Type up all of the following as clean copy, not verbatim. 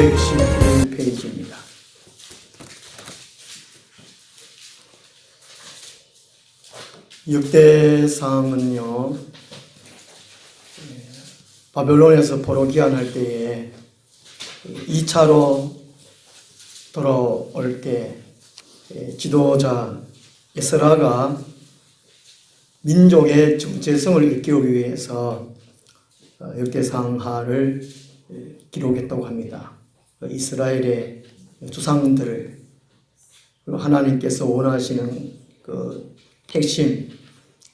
211페이지입니다. 역대상은요, 바벨론에서 포로 귀환할 때에 2차로 돌아올 때 지도자 에스라가 민족의 정체성을 일깨우기 위해서 역대상하를 기록했다고 합니다. 이스라엘의 조상들을, 그리고 하나님께서 원하시는 그 핵심,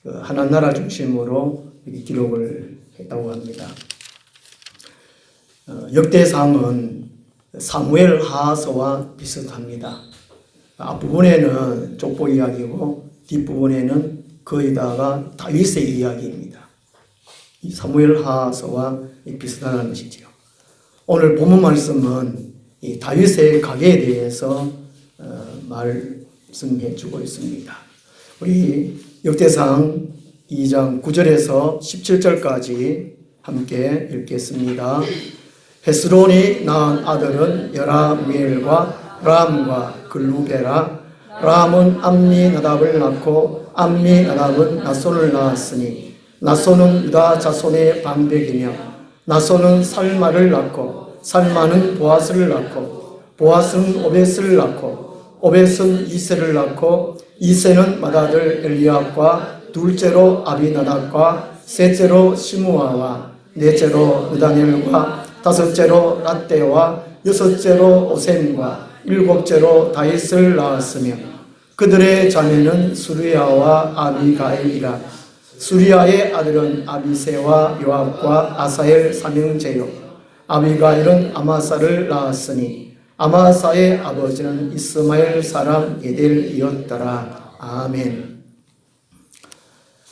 하나님 나라 중심으로 기록을 했다고 합니다. 역대상은 사무엘 하하서와 비슷합니다. 앞부분에는 족보 이야기고 뒷부분에는 거의다가 다윗의 이야기입니다. 이 사무엘 하하서와 비슷하다는 것이지요. 오늘 본문 말씀은 이 다윗의 가계에 대해서 말씀해 주고 있습니다. 우리 역대상 2장 9절에서 17절까지 함께 읽겠습니다. 헤스론이 낳은 아들은 여라무엘과 람과 글루베라. 람은 암미나답을 낳고 암미나답은 나손을 낳았으니 나손은 유다 자손의 방백이며 나손은 살마를 낳고 살마는 보아스를 낳고 보아스는 오벳을 낳고 오벳은 이세를 낳고 이세는 맏아들 엘리압과 둘째로 아비나답과 셋째로 시므아와 넷째로 느다넬과 다섯째로 랏대와 여섯째로 오셈과 일곱째로 다윗을 낳았으며 그들의 자매는 수리아와 아비가일이라. 수리아의 아들은 아비새와 요압과 아사엘 삼형제요 아비가일은 아마사를 낳았으니 아마사의 아버지는 이스마엘 사람 에델이었더라. 아멘.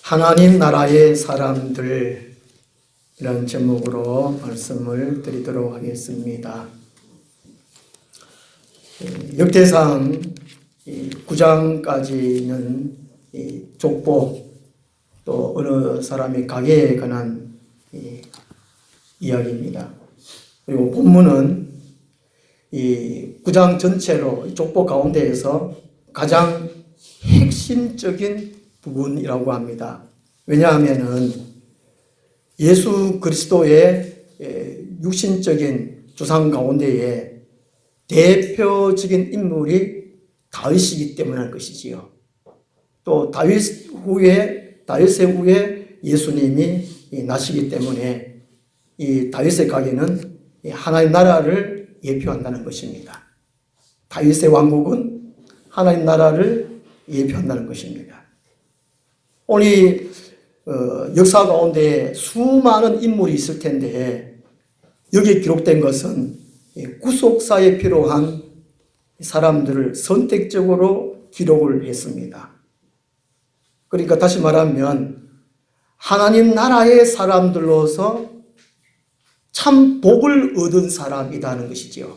하나님 나라의 사람들, 이런 제목으로 말씀을 드리도록 하겠습니다. 역대상 9장까지는 족보, 또 어느 사람의 가계에 관한 이야기입니다. 그리고 본문은 이 9장 전체로 족보 가운데에서 가장 핵심적인 부분이라고 합니다. 왜냐하면은 예수 그리스도의 육신적인 조상 가운데에 대표적인 인물이 다윗이기 때문에 할 것이지요. 또 다윗의 후에 예수님이 나시기 때문에 이 다윗의 가계는 하나님 나라를 예표한다는 것입니다. 다윗의 왕국은 하나님 나라를 예표한다는 것입니다. 오늘 역사 가운데 수많은 인물이 있을 텐데 여기에 기록된 것은 구속사에 필요한 사람들을 선택적으로 기록을 했습니다. 그러니까 다시 말하면 하나님 나라의 사람들로서 참 복을 얻은 사람이라는 것이지요.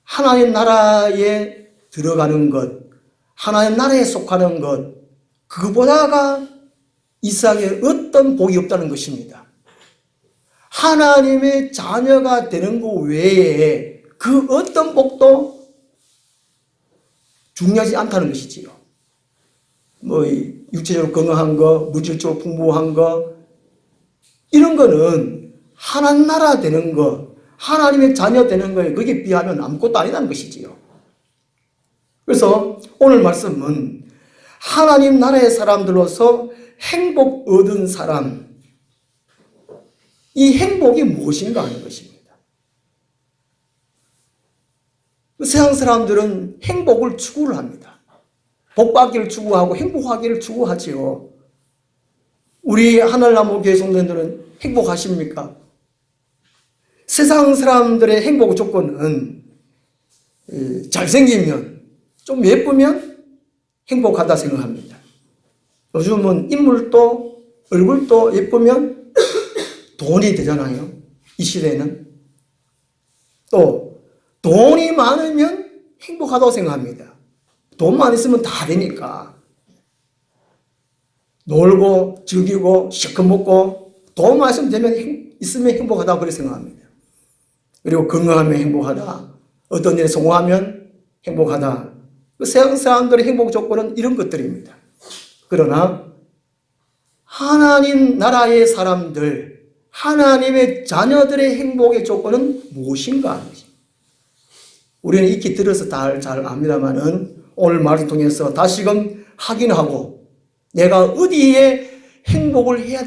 하나님 나라에 들어가는 것, 하나님 나라에 속하는 것, 그보다가 이상의 어떤 복이 없다는 것입니다. 하나님의 자녀가 되는 것 외에 그 어떤 복도 중요하지 않다는 것이지요. 뭐 육체적으로 건강한 거, 물질적으로 풍부한 거, 이런 거는 하나님 나라 되는 거, 하나님의 자녀 되는 거에 거기에 비하면 아무것도 아니라는 것이지요. 그래서 오늘 말씀은 하나님 나라의 사람들로서 행복 얻은 사람, 이 행복이 무엇인가 하는 것입니다. 세상 사람들은 행복을 추구를 합니다. 복받기를 추구하고 행복하기를 추구하지요. 우리 하늘나무 교회 성도님들은 행복하십니까? 세상 사람들의 행복 조건은 잘생기면, 좀 예쁘면 행복하다 생각합니다. 요즘은 인물도 얼굴도 예쁘면 돈이 되잖아요. 이 시대는. 또 돈이 많으면 행복하다고 생각합니다. 돈만 있으면 다 되니까. 놀고 즐기고 실컷 먹고 돈만 있으면 행복하다고 그렇게 생각합니다. 그리고 건강하면 행복하다. 어떤 일에 성공하면 행복하다. 세상 사람들의 행복 조건은 이런 것들입니다. 그러나 하나님 나라의 사람들, 하나님의 자녀들의 행복의 조건은 무엇인가 하는 것입니다. 우리는 익히 들어서 잘 압니다만은 오늘 말씀 통해서 다시금 확인하고 내가 어디에 행복을 해야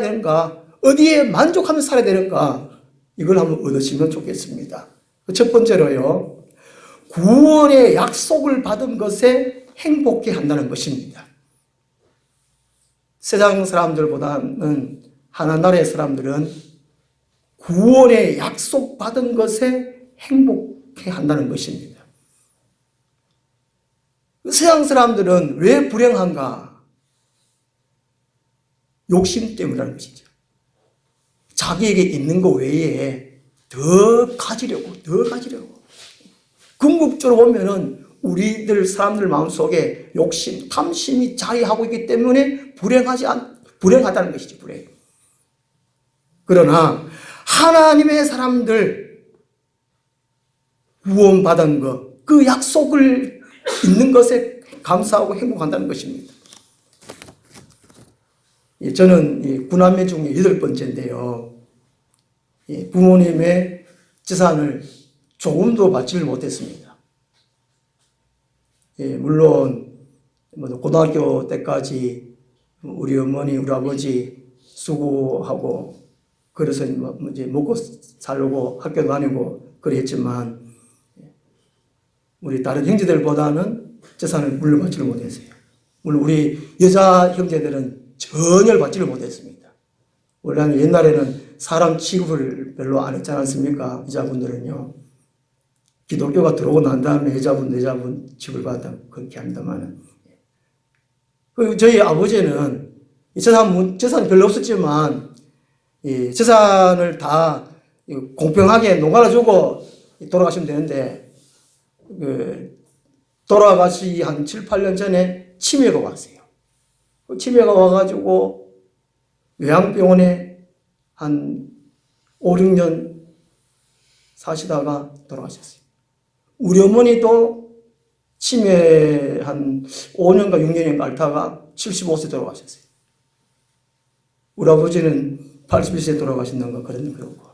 되는가, 어디에 만족하면서 살아야 되는가, 이걸 한번 얻으시면 좋겠습니다. 첫 번째로요, 구원의 약속을 받은 것에 행복해 한다는 것입니다. 세상 사람들보다는 하나님 나라의 사람들은 구원의 약속 받은 것에 행복해 한다는 것입니다. 세상 사람들은 왜 불행한가? 욕심 때문이라는 것이죠. 자기에게 있는 것 외에 더 가지려고. 궁극적으로 보면은 우리들 사람들 마음속에 욕심, 탐심이 자리하고 있기 때문에 불행하다는 것이죠. 불행. 그러나 하나님의 사람들 구원받은 것, 그 약속을 있는 것에 감사하고 행복한다는 것입니다. 저는 구남매 중에 8번째인데요. 부모님의 재산을 조금도 받지를 못했습니다. 물론 고등학교 때까지 우리 어머니, 우리 아버지 수고하고 그래서 이제 먹고 살려고 학교 다니고 그랬지만 우리 다른 형제들보다는 재산을 물려받지를 못했어요. 물론 우리 여자 형제들은 전혀 받지를 못했습니다. 원래는 옛날에는 사람 취급을 별로 안 했지 않습니까? 여자분들은요. 기독교가 들어오고 난 다음에 여자분 취급을 받다 그렇게 합니다만, 저희 아버지는 재산이 별로 없었지만 재산을 다 공평하게 나눠주고 돌아가시면 되는데, 돌아가시 한 7, 8년 전에 치매가 왔어요. 치매가 와가지고 요양병원에 한 5, 6년 사시다가 돌아가셨어요. 우리 어머니도 치매 한 5년과 6년인가 앓다가 75세 돌아가셨어요. 우리 아버지는 81세 돌아가신다는 거 그렇고.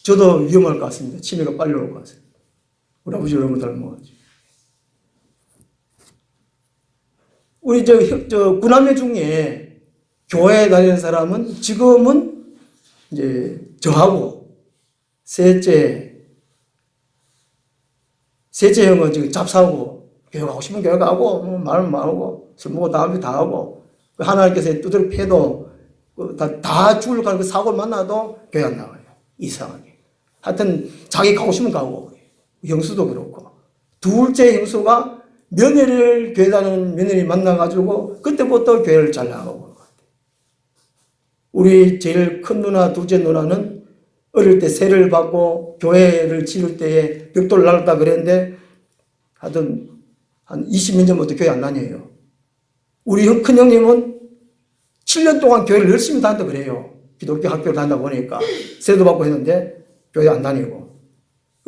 저도 위험할 것 같습니다. 치매가 빨리 올 것 같습니다. 우리 아버지 너무 닮아가지고. 우리 구남매 중에 교회에 다니는 사람은 지금은 이제 저하고 셋째 형은 지금 잡사하고 교회 가고 싶은 교회 가고 말은 말하고 술 먹고 다음에 다 하고 하나님께서 두드려 패도 다 죽을 가는 그 사고를 만나도 교회 안 나가요. 이상하게. 하여튼 자기 가고 싶으면 가고. 형수도 그렇고. 둘째 형수가 며느리를 교회 다니는 며느리 만나가지고 그때부터 교회를 잘 나가고. 우리 제일 큰 누나, 둘째 누나는 어릴 때 세를 받고 교회를 지을 때에 벽돌을 날렸다 그랬는데 하여튼 한 20년 전부터 교회 안 다녀요. 우리 큰 형님은 7년 동안 교회를 열심히 다닌다 그래요. 기독교 학교를 다니다 보니까 세도 받고 했는데 교회 안 다니고.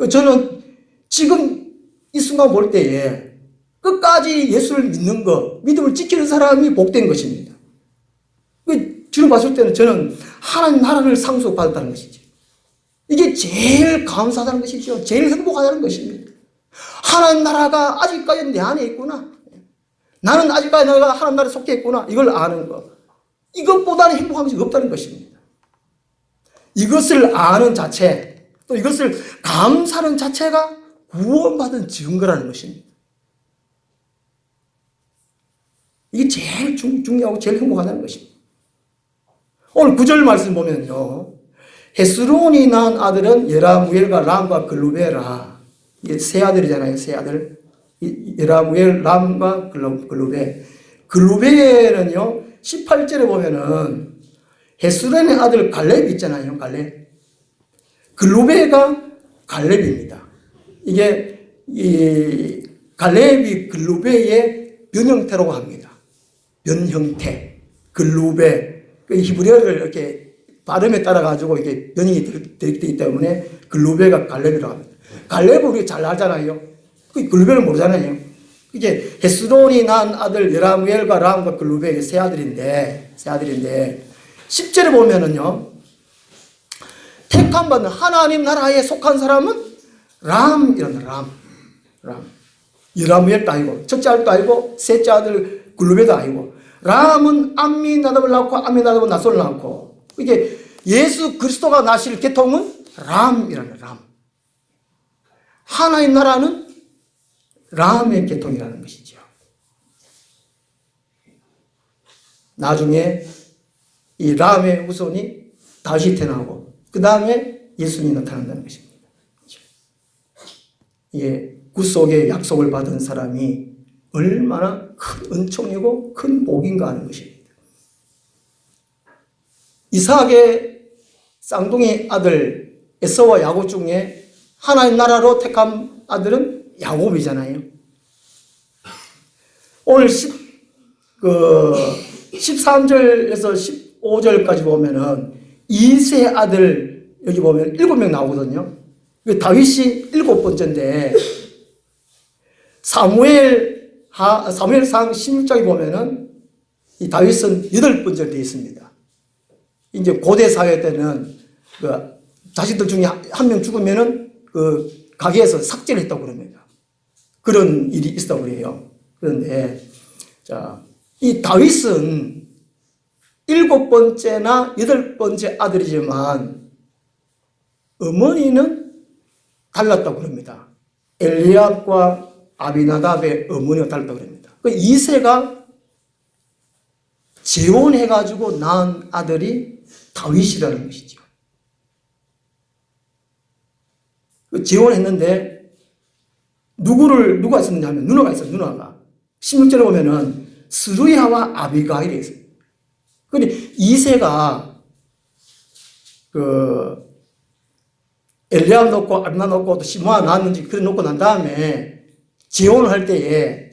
저는 지금 이 순간 볼 때에 끝까지 예수를 믿는 것, 믿음을 지키는 사람이 복된 것입니다. 지금 봤을 때는 저는 하나님 나라를 상속받았다는 것이죠. 이게 제일 감사하다는 것이죠. 제일 행복하다는 것입니다. 하나님 나라가 아직까지 내 안에 있구나. 나는 아직까지 내가 하나님 나라에 속해 있구나. 이걸 아는 것. 이것보다는 행복한 것이 없다는 것입니다. 이것을 아는 자체, 또 이것을 감사하는 자체가 구원받은 증거라는 것입니다. 이게 제일 중요하고 제일 행복하다는 것입니다. 오늘 9절 말씀 보면요. 헤스론이 낳은 아들은 여라무엘과 람과 글루베라. 이게 세 아들이잖아요. 세 아들. 여라무엘, 람과 글루베. 글루베는요. 18절에 보면은 헤스론의 아들 갈렙이 있잖아요. 갈렙. 글루베가 갈렙입니다. 이게 이 갈렙이 글루베의 변형태라고 합니다. 변형태. 글루베. 그 히브리어를 이렇게 발음에 따라 가지고 이게 변형이 되기 때문에 글루벨과 갈렙이라고 합니다. 갈렙을 우리가 잘 알잖아요. 그 글루벨을 모르잖아요. 이게 헤스론이 낳은 아들 여라무엘과 람과 글루벨이 세 아들인데 10절에 보면은요, 택함받은 하나님 나라에 속한 사람은 람. 여라무엘도 아니고 첫째 아들도 아니고 셋째 아들 글루벨도 아니고, 람은 암미나답을 낳고 암미나답은 나솔을 낳고, 이게 예수 그리스도가 나실 계통은 람이라는 람. 하나님 나라는 람의 계통이라는 것이죠. 나중에 이 람의 후손이 다윗이 태어나고 그 다음에 예수님이 나타난다는 것입니다. 이게 구 속에 약속을 받은 사람이 얼마나 큰 은총이고 큰 복인가 하는 것입니다. 이삭의 쌍둥이 아들 에서와 야곱 중에 하나님 나라로 택한 아들은 야곱이잖아요. 오늘 13절에서 15절까지 보면은 이세 아들 여기 보면 7명 나오거든요. 다윗이 7번째인데 사무엘상 16장에 보면은 이 다윗은 8번째로 되어 있습니다. 이제 고대 사회 때는 그 자식들 중에 한 명 죽으면은 그 가게에서 삭제를 했다고 그럽니다. 그런 일이 있었다고 그래요. 그런데 이 다윗은 7번째나 8번째 아들이지만 어머니는 달랐다고 그럽니다. 엘리압과 아비나답의 어머니가 달랐다고 그럽니다. 그 이세가 재혼해가지고 낳은 아들이 다윗이라는 것이죠. 재혼했는데 누가 있었느냐 하면 누나가 있어요. 누나가 16절에 보면은 스루야와 아비가일이 있어요. 근데 이세가 그 엘리압 놓고 아비나 놓고 또 시므아 낳았는지 그래 놓고 난 다음에 재혼을 할 때에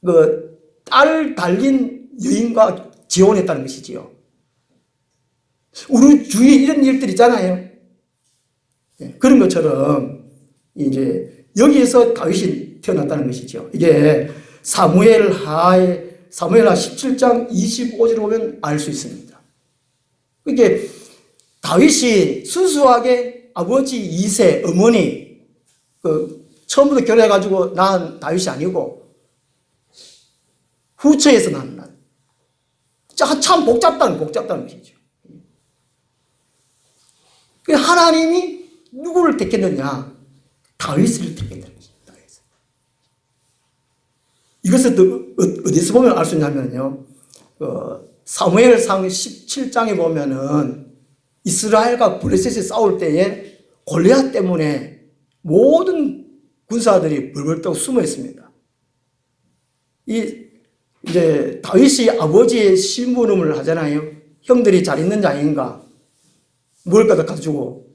그 딸 달린 여인과 재혼했다는 것이지요. 우리 주위에 이런 일들이 있잖아요. 그런 것처럼 이제 여기에서 다윗이 태어났다는 것이죠. 이게 사무엘하 17장 25절을 보면 알 수 있습니다. 이게 다윗이 순수하게 아버지 이세 어머니 처음부터 결혼해가지고 낳은 다윗이 아니고 후처에서 낳은 참 복잡다는 것이죠. 하나님이 누구를 택했느냐? 다윗을 택했다는 것입니다. 이것을 어디서 보면 알 수 있냐면요. 사무엘상 17장에 보면은 이스라엘과 블레셋이 싸울 때에 골리앗 때문에 모든 군사들이 벌벌 떠고 숨어 있습니다. 이제 다윗이 아버지의 심부름을 하잖아요. 형들이 잘 있는지 아닌가 뭘 갖다 주고,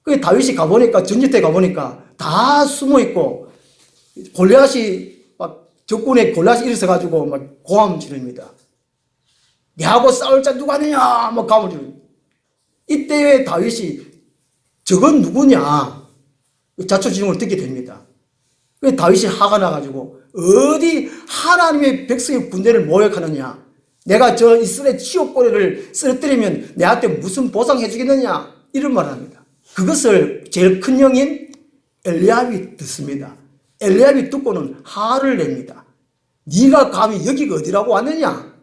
그 다윗이 가보니까 전쟁터에 가보니까 다 숨어 있고 골리앗이 막 적군에 골리앗이 일어서가지고 막 고함 지릅니다. 내하고 싸울 자 누가 하느냐 막 고함을 지릅니다. 이때에 다윗이 저건 누구냐 자초지종을 듣게 됩니다. 그래서 다윗이 화가 나가지고 어디 하나님의 백성의 군대를 모욕하느냐, 내가 저 이스라엘 치욕거리를 쓰러뜨리면 내한테 무슨 보상해 주겠느냐 이런 말을 합니다. 그것을 제일 큰 형인 엘리압이 듣습니다. 엘리압이 듣고는 화를 냅니다. 네가 감히 여기가 어디라고 왔느냐,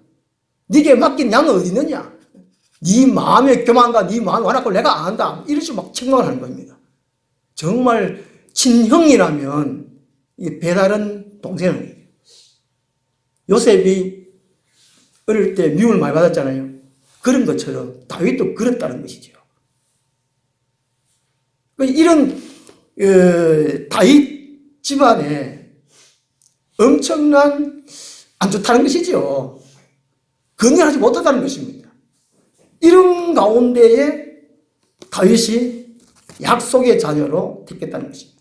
네게 맡긴 양은 어디 있느냐, 네 마음의 교만과 네 마음의 완악을 내가 안다, 이런 식으로 막 책망을 하는 겁니다. 정말 친형이라면 이 배다른 동생은, 요셉이 어릴 때 미움을 많이 받았잖아요. 그런 것처럼 다윗도 그랬다는 것이죠. 이런 다윗 집안에 엄청난 안 좋다는 것이죠. 건강하지 못하다는 것입니다. 이런 가운데에 다윗이 약속의 자녀로 택했다는 것입니다.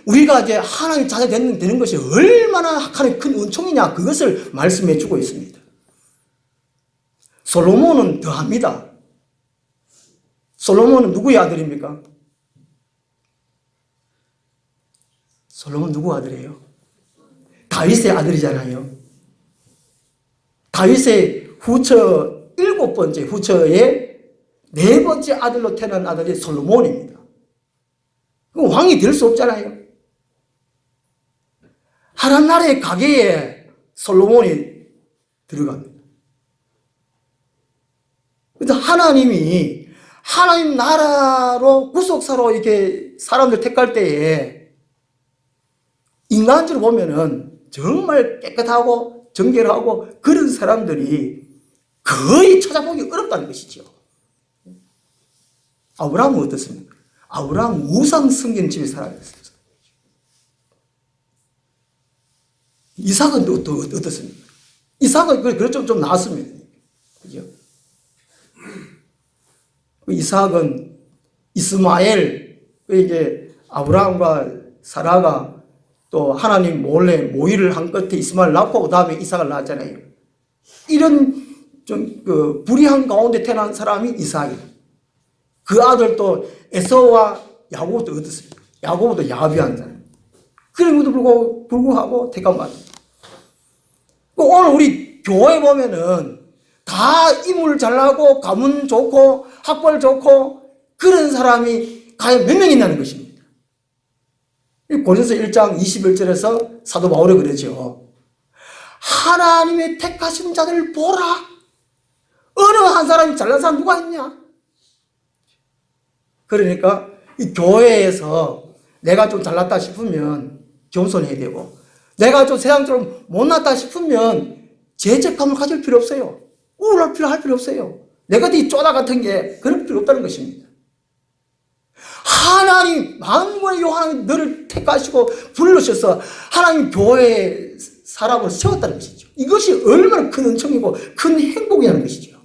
우리가 이제 하나님 자녀 되는 것이 얼마나 하나님 큰 은총이냐, 그것을 말씀해 주고 있습니다. 솔로몬은 더합니다. 솔로몬은 누구의 아들입니까? 솔로몬 누구 아들이에요? 다윗의 아들이잖아요. 다윗의 후처 7번째 후처의 4번째 아들로 태어난 아들이 솔로몬입니다. 그럼 왕이 될 수 없잖아요. 하나님 나라의 가계에 솔로몬이 들어갑니다. 그래서 하나님이 하나님 나라로 구속사로 이렇게 사람들 택할 때에 인간적으로 보면은 정말 깨끗하고 정결하고 그런 사람들이 거의 찾아보기 어렵다는 것이죠. 아브라함은 어떻습니까? 아브라함 우상 성경 집에 살아있었어요. 이삭은 또 어떻습니까? 이삭은 그래도 좀 나았습니다. 그죠? 이삭은 이스마엘, 이제 아브라함과 사라가 또 하나님 몰래 모의를 한 끝에 이스마엘 낳고 그 다음에 이삭을 낳았잖아요. 이런 좀 불의한 가운데 태어난 사람이 이삭이에요. 그 아들도 에서와 야고보도 어떻습니까? 야고보도 야비한 사람. 그런 것도 불구하고 택함 받습니다. 오늘 우리 교회 보면은 다 인물 잘나고 가문 좋고 학벌 좋고 그런 사람이 과연 몇 명 있냐는 것입니다. 고린도서 1장 21절에서 사도 바울이 그러죠. 하나님의 택하신 자들을 보라. 어느 한 사람이 잘난 사람 누가 있냐? 그러니까 이 교회에서 내가 좀 잘났다 싶으면 겸손해야 되고, 내가 좀 세상처럼 못났다 싶으면 죄책감을 가질 필요 없어요. 우울할 필요 없어요. 내가 이 쪼다 같은 게 그럴 필요 없다는 것입니다. 하나님, 만군의 요 하나님 너를 택하시고 부르셔서 하나님 교회에 사람을 세웠다는 것이죠. 이것이 얼마나 큰 은총이고 큰 행복이라는 것이죠.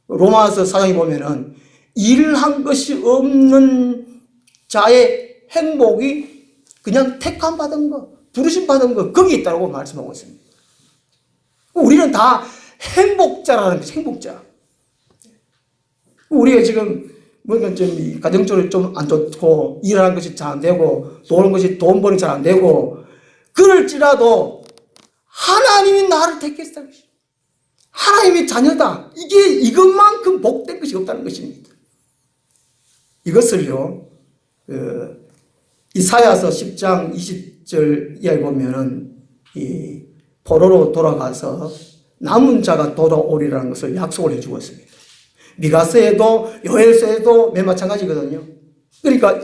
로마서 4장에 보면은 일한 것이 없는 자의 행복이 그냥 택함 받은 거, 부르심 받은 거, 거기 있다고 말씀하고 있습니다. 우리는 다 행복자라는 것이 행복자. 우리가 지금 뭔가 좀 가정적으로 좀 안 좋고 일하는 것이 잘 안 되고 돈 버는 잘 안 되고 그럴지라도 하나님이 나를 택했다. 하나님의 자녀다. 이것만큼 복된 것이 없다는 것입니다. 이것을요, 이사야서 10장 20절 이하에 보면은 이 포로로 돌아가서 남은 자가 돌아오리라는 것을 약속을 해주고 있습니다. 미가서에도 요엘서에도 맨 마찬가지거든요. 그러니까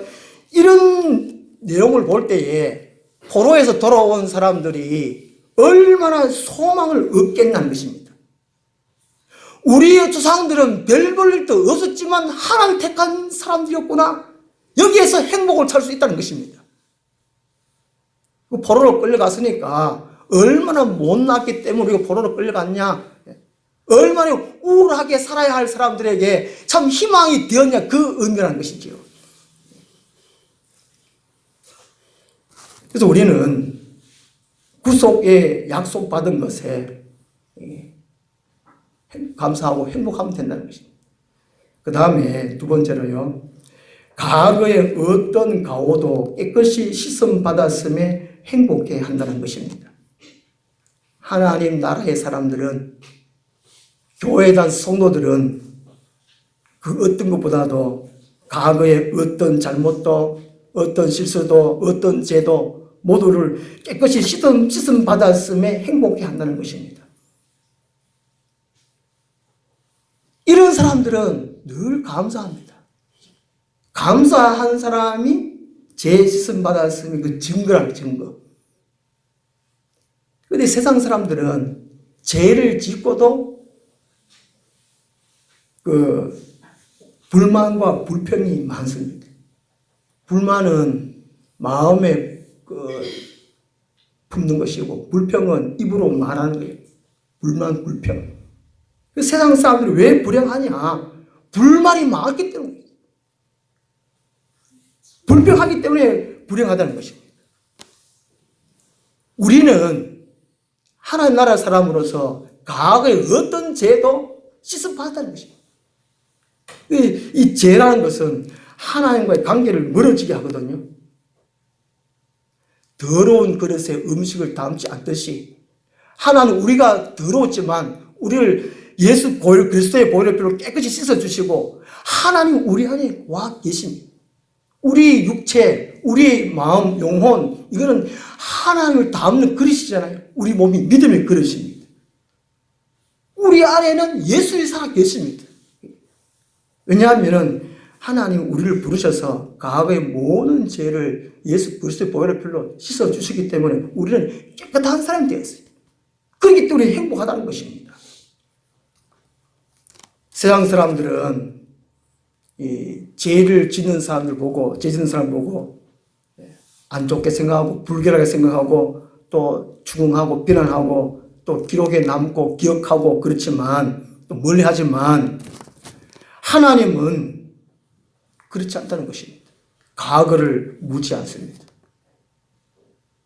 이런 내용을 볼 때에 포로에서 돌아온 사람들이 얼마나 소망을 얻겠다는 것입니다. 우리의 조상들은 별 볼 일도 없었지만 하나님 택한 사람들이었구나. 여기에서 행복을 찾을 수 있다는 것입니다. 포로로 끌려갔으니까 얼마나 못났기 때문에 우리가 포로로 끌려갔냐, 얼마나 우울하게 살아야 할 사람들에게 참 희망이 되었냐, 그 의미라는 것이지요. 그래서 우리는 구속에 약속받은 것에 감사하고 행복하면 된다는 것입니다. 그 다음에 두 번째로요, 과거의 어떤 가오도 깨끗이 씻음받았음에 행복해 한다는 것입니다. 하나님 나라의 사람들은, 교회에 대한 성도들은 그 어떤 것보다도 과거의 어떤 잘못도, 어떤 실수도, 어떤 죄도 모두를 깨끗이 씻음 받았음에 행복해 한다는 것입니다. 이런 사람들은 늘 감사합니다. 감사한 사람이 죄 씻음 받았음이 그 증거라는 증거. 그런데 세상 사람들은 죄를 짓고도 그 불만과 불평이 많습니다. 불만은 마음에 품는 것이고, 불평은 입으로 말하는 거예요. 불만, 불평. 세상 사람들이 왜 불행하냐? 불만이 많기 때문에. 불평하기 때문에 불행하다는 것입니다. 우리는 하나님 나라 사람으로서 과거의 어떤 죄도 씻어받았다는 것입니다. 이 죄라는 것은 하나님과의 관계를 멀어지게 하거든요. 더러운 그릇에 음식을 담지 않듯이 하나는 우리가 더러웠지만 우리를 예수 그리스도의 보혈의 피로 깨끗이 씻어주시고 하나님 우리 안에 와 계십니다. 우리 육체, 우리 마음, 영혼 이거는 하나님을 담는 그릇이잖아요. 우리 몸이 믿음의 그릇입니다. 우리 안에는 예수의 살아 계십니다. 왜냐하면 하나님 우리를 부르셔서 과거의 모든 죄를 예수 그리스도의 보혈의 피로 씻어주시기 때문에 우리는 깨끗한 사람이 되었어요. 그렇기 때문에 행복하다는 것입니다. 세상 사람들은 이 죄를 짓는 사람들 보고, 죄 짓는 사람 보고 안 좋게 생각하고 불결하게 생각하고 또 추궁하고 비난하고 또 기록에 남고 기억하고 그렇지만 또 멀리하지만 하나님은 그렇지 않다는 것입니다. 과거를 묻지 않습니다.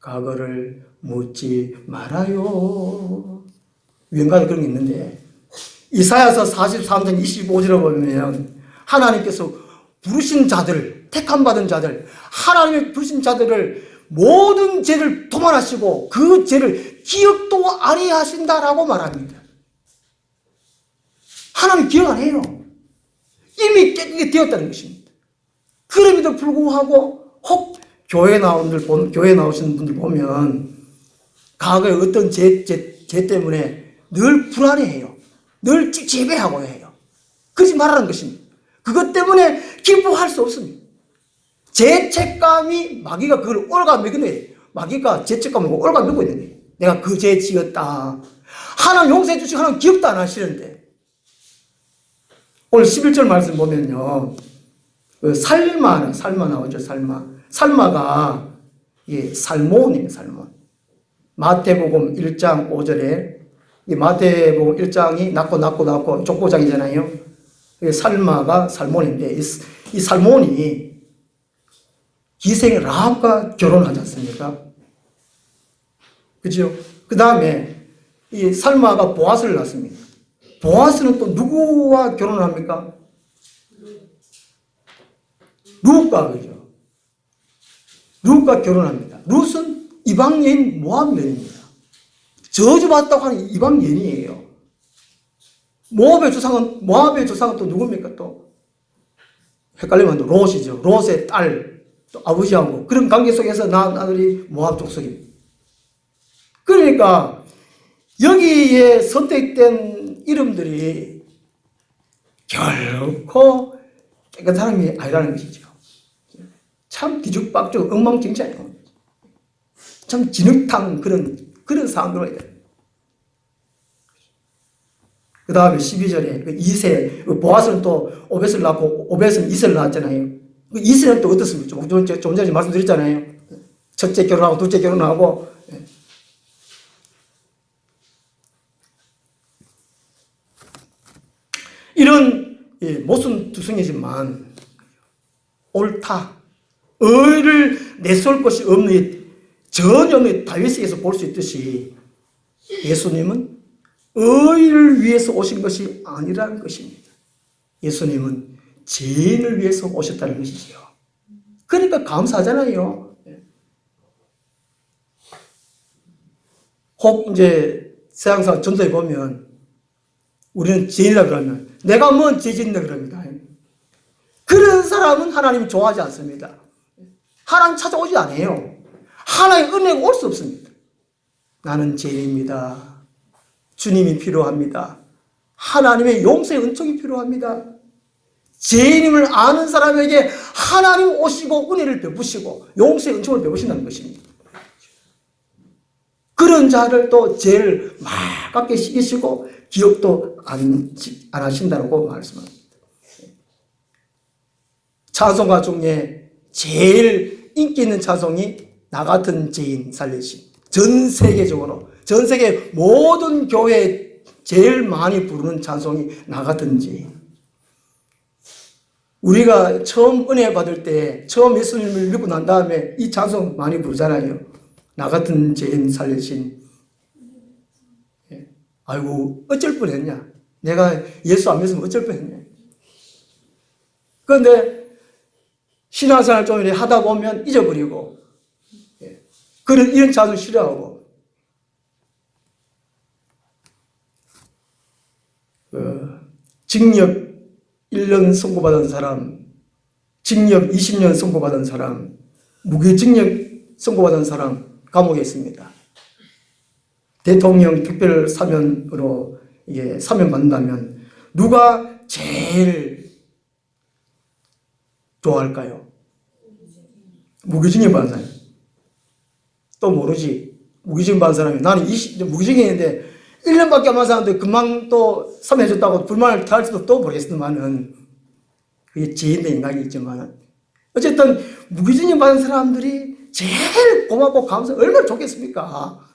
과거를 묻지 말아요. 유행가에 그런 게 있는데 이사야서 43장 25절에 보면 하나님께서 부르신 자들, 택함 받은 자들, 하나님의 부르신 자들을 모든 죄를 도말하시고 그 죄를 기억도 아니하신다라고 말합니다. 하나님 기억 안 해요. 이미 깨끗게 되었다는 것입니다. 그럼에도 불구하고 혹 교회 나오시는 분들 보면 과거에 어떤 죄 때문에 늘 불안해해요. 늘 찝찝해하고 해요. 그러지 말라는 것입니다. 그것 때문에 기뻐할 수 없습니다. 죄책감이 마귀가 그걸 올가매고 있는 거예요. 마귀가 죄책감을 올가매고 있는 거예요. 내가 그 죄 지었다. 하나님 용서해 주시고 하나님 기억도 안 하시는데 오늘 11절 말씀 보면요. 그 살마 나오죠. 살마가 살몬이에요. 살몬. 마태복음 1장 5절에 이 마태복음 1장이 낳고 족보장이잖아요. 살마가 살몬인데 이 살몬이 기생의 라합과 결혼하지 않습니까? 그죠? 그 다음에 이 살마가 보아스를 낳습니다. 보아스는 또 누구와 결혼을 합니까? 룻과 그죠? 룻과 결혼합니다. 룻은 이방 여인 모압 여인입니다. 저주받았다고 하는 이방 여인이에요. 모압의 조상은 또 누굽니까? 또 헷갈리면 롯이죠. 롯의 딸, 또 아버지하고 그런 관계 속에서 낳은 아들이 모압 족속입니다. 그러니까 여기에 선택된 이름들이 결코 깨끗한 사람이 아니라는 것이죠. 참 뒤죽박죽 엉망진창이에요. 참 진흙탕 그런 사람들이 돼요. 그 다음에 12절에 그 이세, 보아스는 또 오벳을 낳고 오벳은 이세를 낳았잖아요. 그 이세는 또 어떻습니까? 좀 전에 말씀드렸잖아요. 첫째 결혼하고 둘째 결혼하고. 이런 모순투성이지만 옳다. 의를 내세울 것이 전혀 없는 다윗에게서 볼 수 있듯이 예수님은 의를 위해서 오신 것이 아니라는 것입니다. 예수님은 죄인을 위해서 오셨다는 것이지요. 그러니까 감사하잖아요. 혹 이제 세상사 전도에 보면 우리는 죄인이라 그러면 내가 뭔 죄 짓는다 그럽니다. 그런 사람은 하나님 좋아하지 않습니다. 하나님 찾아오지 않아요. 하나님 은혜가 올 수 없습니다. 나는 죄인입니다. 주님이 필요합니다. 하나님의 용서의 은총이 필요합니다. 죄인임을 아는 사람에게 하나님 오시고 은혜를 베푸시고 용서의 은총을 베푸신다는 것입니다. 그런 자를 또 죄를 막깝게 시키시고 기억도 안 하신다고 말씀합니다. 찬송가 중에 제일 인기 있는 찬송이 나 같은 죄인 살리신. 전 세계적으로 전 세계 모든 교회에 제일 많이 부르는 찬송이 나 같은 죄인. 우리가 처음 은혜 받을 때 처음 예수님을 믿고 난 다음에 이 찬송 많이 부르잖아요. 나 같은 죄인 살리신 아이고 어쩔 뻔했냐. 내가 예수 안 믿으면 어쩔 뻔했냐. 그런데 신앙생활 좀 이렇게 하다 보면 잊어버리고 그런 이런 자도 싫어하고 징역 1년 선고받은 사람, 징역 20년 선고받은 사람, 무기징역 선고받은 사람 감옥에 있습니다. 대통령 특별 사면으로 이게 사면 받는다면 누가 제일 좋아할까요? 무기징역 받은 사람. 또 모르지. 무기징역 받은 사람이 나는 무기징역인데 1년밖에 안 받은 사람한테 금방 또 사면해줬다고 불만을 탈지도 또 모르겠지만은 그게 지인의 인간이 있지만 어쨌든 무기징역 받은 사람들이 제일 고맙고 감사하고 얼마나 좋겠습니까?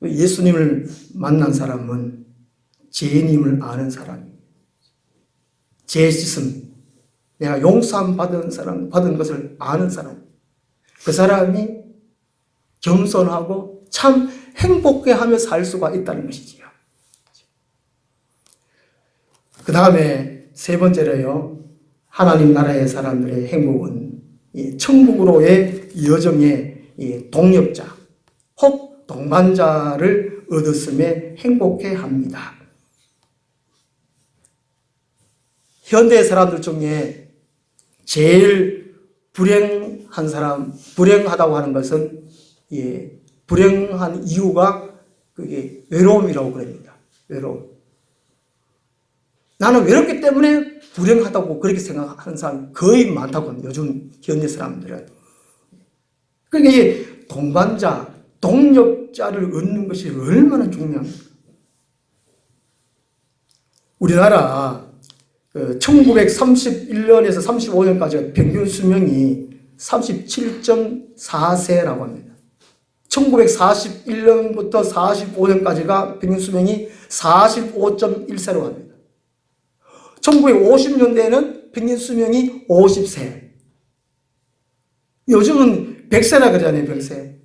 예수님을 만난 사람은 죄인임을 아는 사람이에요. 죄 씻음, 내가 용서함 받은 사람, 받은 것을 아는 사람. 그 사람이 겸손하고 참 행복해하며 살 수가 있다는 것이지요. 그 다음에 세 번째로요. 하나님 나라의 사람들의 행복은 이 천국으로의 여정의 이 동역자, 혹 동반자를 얻었음에 행복해합니다. 현대 사람들 중에 제일 불행한 사람, 불행하다고 하는 것은 불행한 이유가 그게 외로움이라고 그럽니다. 외로움. 나는 외롭기 때문에 불행하다고 그렇게 생각하는 사람이 거의 많다고 합니다. 요즘 현대 사람들은. 그러니까 이 동반자, 동력자를 얻는 것이 얼마나 중요합니까? 우리나라 1931년에서 35년까지 평균 수명이 37.4세라고 합니다. 1941년부터 45년까지가 평균 수명이 45.1세라고 합니다. 1950년대에는 평균 수명이 50세. 요즘은 100세라 그러잖아요, 100세.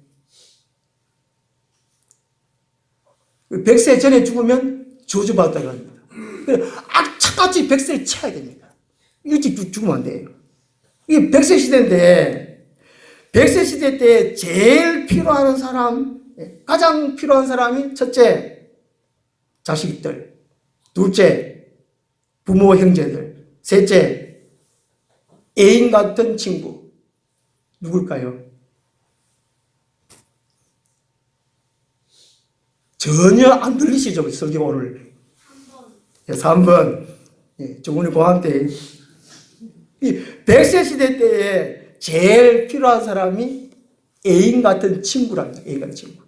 100세 전에 죽으면 저주받았다고 합니다. 악착같이 100세를 채워야 됩니다. 일찍 죽으면 안 돼요. 이게 100세 시대인데, 100세 시대 때 제일 필요한 사람, 가장 필요한 사람이 첫째, 자식들. 둘째, 부모, 형제들. 셋째, 애인 같은 친구. 누굴까요? 전혀 안 들리시죠? 설교가 오늘. 3번. 정훈이 고항 때. 이 100세 시대 때에 제일 필요한 사람이 애인 같은 친구랍니다. 애인 같은 친구.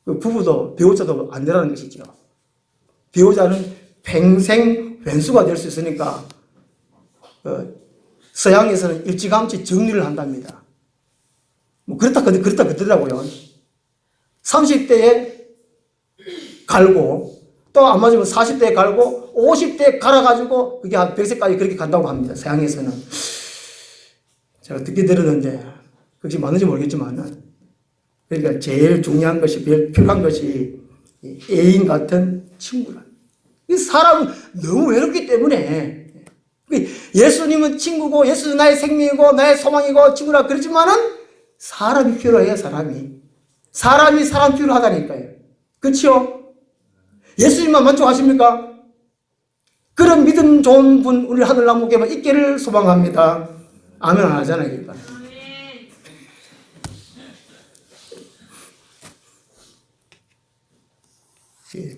그 부부도, 배우자도 안 되라는 것이죠. 배우자는 평생 왼수가 될 수 있으니까, 서양에서는 일찌감치 정리를 한답니다. 뭐, 그렇더라고요. 30대에 갈고, 또 안 맞으면 40대에 갈고, 50대에 갈아가지고, 그게 한 100세까지 그렇게 간다고 합니다. 서양에서는. 제가 듣게 들었는데, 그것이 맞는지 모르겠지만, 그러니까 제일 중요한 것이, 제일 필요한 것이 애인 같은 친구라. 이 사람은 너무 외롭기 때문에, 예수님은 친구고, 예수는 나의 생명이고, 나의 소망이고, 친구라 그러지만은, 사람이 필요해요, 사람이. 사람이 사람 필요하다니까요. 그렇죠? 예수님만 만족하십니까? 그런 믿음 좋은 분 우리 하늘나무께만 있기를 소망합니다. 아멘 안 하잖아요. 그러니까.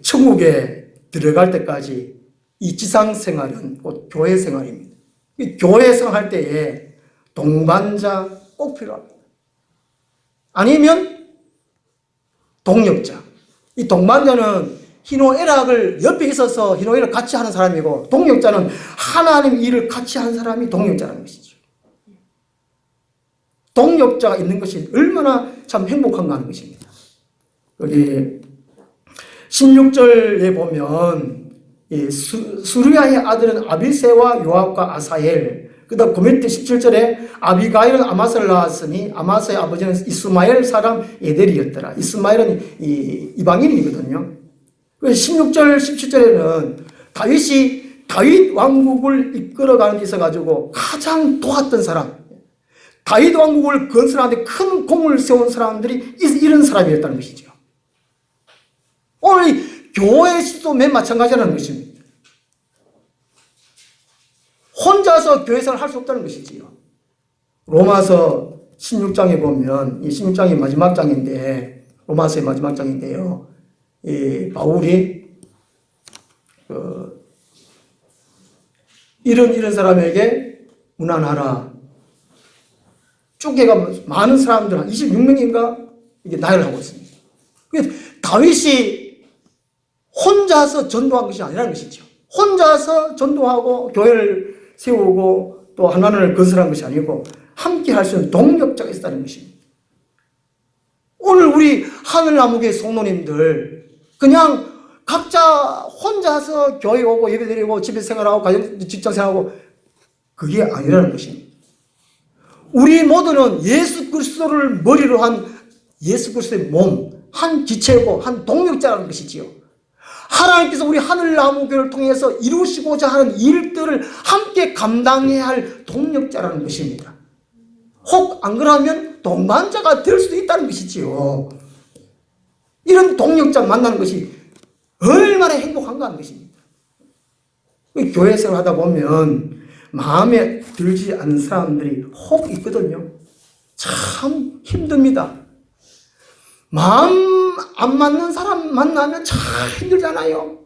천국에 들어갈 때까지 이 지상 생활은 곧 교회 생활입니다. 이 교회 생활할 때에 동반자 꼭 필요합니다. 아니면 동역자. 이 동반자는 희노애락을 옆에 있어서 희노애락을 같이 하는 사람이고, 동역자는 하나님 일을 같이 하는 사람이 동역자라는 것이죠. 동역자가 있는 것이 얼마나 참 행복한가 하는 것입니다. 여기 16절에 보면 수르야의 아들은 아비새와 요압과 아사엘, 그 다음 고멜때 17절에 아비가일은 아마스를 낳았으니 아마스의 아버지는 이스마엘 사람 에델이었더라. 이스마엘은 이방인이거든요. 16절 17절에는 다윗이 다윗 왕국을 이끌어가는 데 있어가지고 가장 도왔던 사람, 다윗 왕국을 건설하는데 큰 공을 세운 사람들이 이런 사람이었다는 것이죠. 오늘 교회 시도 맨 마찬가지라는 것입니다. 혼자서 교회 생활을 할 수 없다는 것이지요. 로마서 16장에 보면, 이 16장이 마지막 장인데, 로마서의 마지막 장인데요. 이 바울이 이런 사람에게 문안하라. 쫓겨가 많은 사람들, 한 26명인가? 이게 나열을 하고 있습니다. 다윗이 혼자서 전도한 것이 아니라는 것이죠. 혼자서 전도하고 교회를 세우고 또 하나님을 건설한 것이 아니고 함께 할 수 있는 동력자가 있다는 것입니다. 오늘 우리 하늘나무교회 성도님들 그냥 각자 혼자서 교회 오고 예배드리고 집에 생활하고 가정 직장 생활하고 그게 아니라는 것입니다. 우리 모두는 예수 그리스도를 머리로 한 예수 그리스도의 몸, 한 지체고 한 동력자라는 것이지요. 하나님께서 우리 하늘나무교회를 통해서 이루시고자 하는 일들을 함께 감당해야 할 동력자라는 것입니다. 혹 안 그러면 동반자가 될 수도 있다는 것이지요. 이런 동력자 만나는 것이 얼마나 행복한가 하는 것입니다. 교회 생활 하다 보면 마음에 들지 않는 사람들이 혹 있거든요. 참 힘듭니다. 마음 안 맞는 사람 만나면 참 힘들잖아요.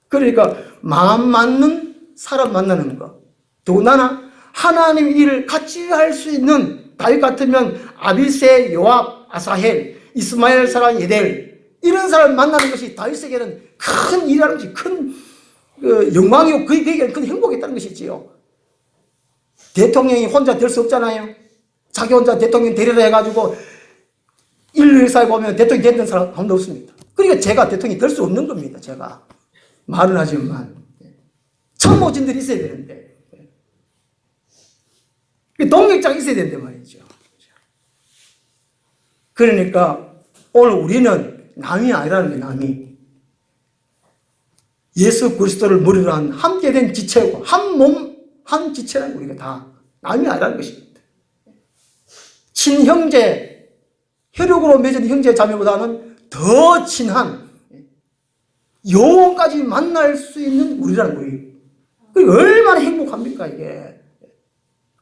그러니까 마음 맞는 사람 만나는 것. 더군다나 하나님 일을 같이 할 수 있는 다윗 같으면 아비새, 요압, 아사헬, 이스마엘 사람 에델 이런 사람 만나는 것이 다윗에게는 큰 일이라는 것이 큰 영광이고 그에게는 큰 행복이었다는 것이지요. 대통령이 혼자 될 수 없잖아요. 자기 혼자 대통령 되리라 해가지고 인류사에 보면 대통령이 됐던 사람 아무도 없습니다. 그러니까 제가 대통령이 될 수 없는 겁니다. 제가 말은 하지만 참모진들이 있어야 되는데 동력자가 있어야 되는데 말이죠. 그러니까 오늘 우리는 남이 아니라는 게 남이 예수 그리스도를 머리로 한 함께 된 지체고 한 몸, 한 지체라는 우리가 다 남이 아니라는 것입니다. 친형제, 혈육으로 맺은 형제 자매보다는 더 친한 영혼까지 만날 수 있는 우리라는 거예요. 그게 얼마나 행복합니까 이게.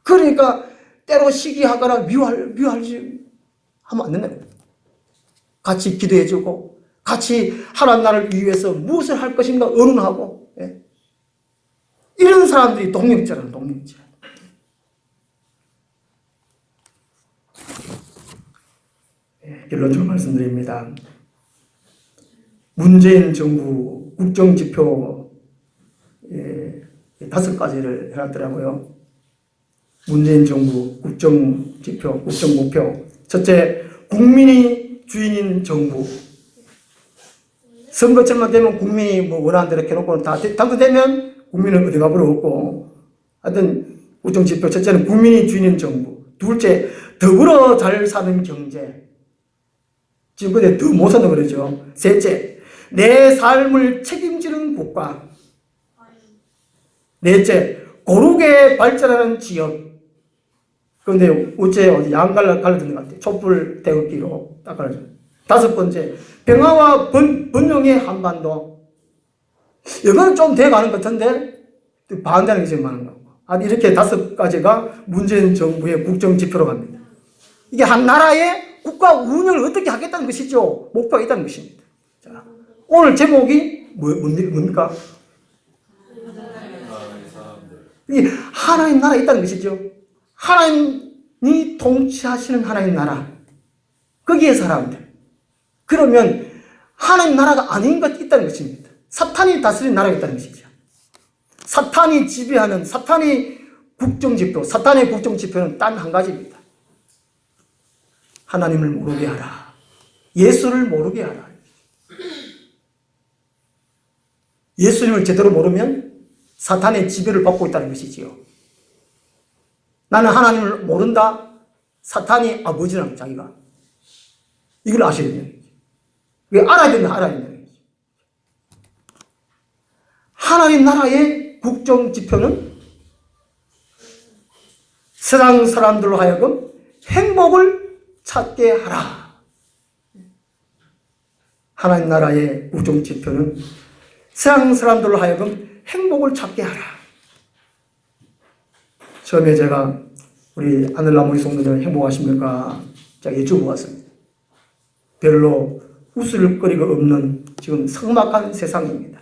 그러니까 때로 시기하거나 미워하지 하면 안 된다. 같이 기도해주고 같이 하나님 나라를 위해서 무엇을 할 것인가 의논하고 이런 사람들이 동력자라는 동력자. 결론적으로 말씀드립니다. 문재인 정부 국정지표 5가지를 해놨더라고요. 문재인 정부 국정지표, 국정목표. 첫째, 국민이 주인인 정부. 선거철만 되면 국민이 뭐 원하는 대로 해놓고 다 당선되면 국민은 어디 가버려 없고. 하여튼 국정지표 첫째는 국민이 주인인 정부. 둘째, 더불어 잘 사는 경제. 지금 근데 더 못 산다고 그러죠. 셋째, 내 삶을 책임지는 국가. 넷째, 고르게 발전하는 지역. 그런데 어째 어디 갈라진 것 같아요. 촛불 태극기로 딱 갈라져. 다섯 번째, 평화와 번영의 한반도. 이거는 좀 돼가는 것 같은데 반대하는 게 지금 많은 거고. 이렇게 5가지가 문재인 정부의 국정지표로 갑니다. 이게 한 나라의 국가 운영을 어떻게 하겠다는 것이죠. 목표가 있다는 것입니다. 자, 오늘 제목이 뭡니까? 이 하나님 나라에 있다는 것이죠. 하나님이 통치하시는 하나님 나라. 거기에 사람들. 그러면 하나님 나라가 아닌 것 있다는 것입니다. 사탄이 다스리는 나라가 있다는 것이죠. 사탄이 지배하는 사탄의 국정지표, 사탄의 국정지표는 단 한 가지입니다. 하나님을 모르게 하라. 예수를 모르게 하라. 예수님을 제대로 모르면 사탄의 지배를 받고 있다는 것이지요. 나는 하나님을 모른다. 사탄이 아버지라는 자기가. 이걸 아셔야 돼요. 왜 알아야 된다, 알아야 된다. 하나님 나라의 국정 지표는 세상 사람들로 하여금 행복을 찾게 하라. 하나님 나라의 국정 지표는 세상 사람들로 하여금 행복을 찾게 하라. 처음에 제가 우리 하늘나무리 성도들 행복하십니까? 제가 여쭤보았습니다. 별로 웃을 거리가 없는 지금 삭막한 세상입니다.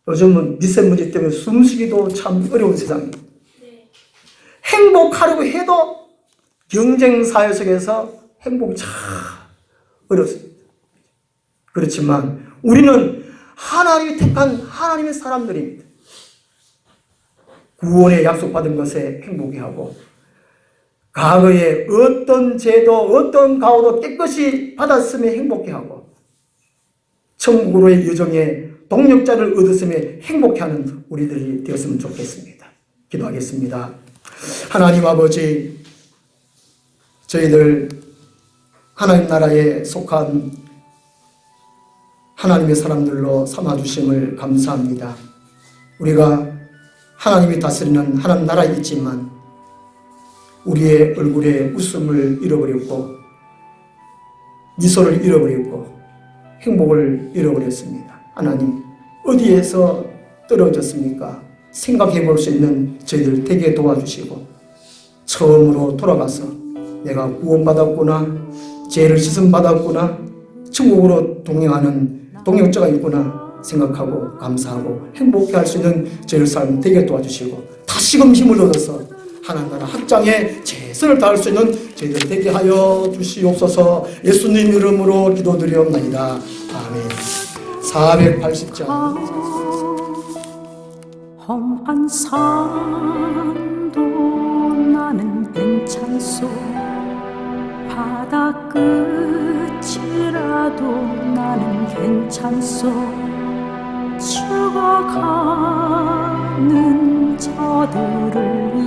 요즘은 미세먼지 때문에 숨쉬기도 참 어려운 세상입니다. 행복하려고 해도 경쟁 사회 속에서 행복이 참 어렵습니다. 그렇지만 우리는 하나님이 택한 하나님의 사람들입니다. 구원의 약속받은 것에 행복해하고 과거에 어떤 죄도 어떤 가호도 깨끗이 받았음에 행복해하고 천국으로의 여정에 동력자를 얻었음에 행복해하는 우리들이 되었으면 좋겠습니다. 기도하겠습니다. 하나님 아버지, 저희들 하나님 나라에 속한 하나님의 사람들로 삼아주심을 감사합니다. 우리가 하나님이 다스리는 하나님 나라에 있지만 우리의 얼굴에 웃음을 잃어버렸고 미소를 잃어버렸고 행복을 잃어버렸습니다. 하나님, 어디에서 떨어졌습니까? 생각해 볼 수 있는 저희들 되게 도와주시고 처음으로 돌아가서 내가 구원받았구나, 죄를 씻음받았구나, 천국으로 동행하는 동역자가 있구나 생각하고 감사하고 행복해 할 수 있는 저희들 삶 되게 도와주시고 다시금 힘을 얻어서 하나님 나라 확장에 최선을 다할 수 있는 저희들 되게 하여 주시옵소서. 예수님 이름으로 기도드리옵나이다. 아멘. 480장. 험한 산도 나는 괜찮소. 바다 끝이라도 나는 괜찮소. 죽어가는 저들을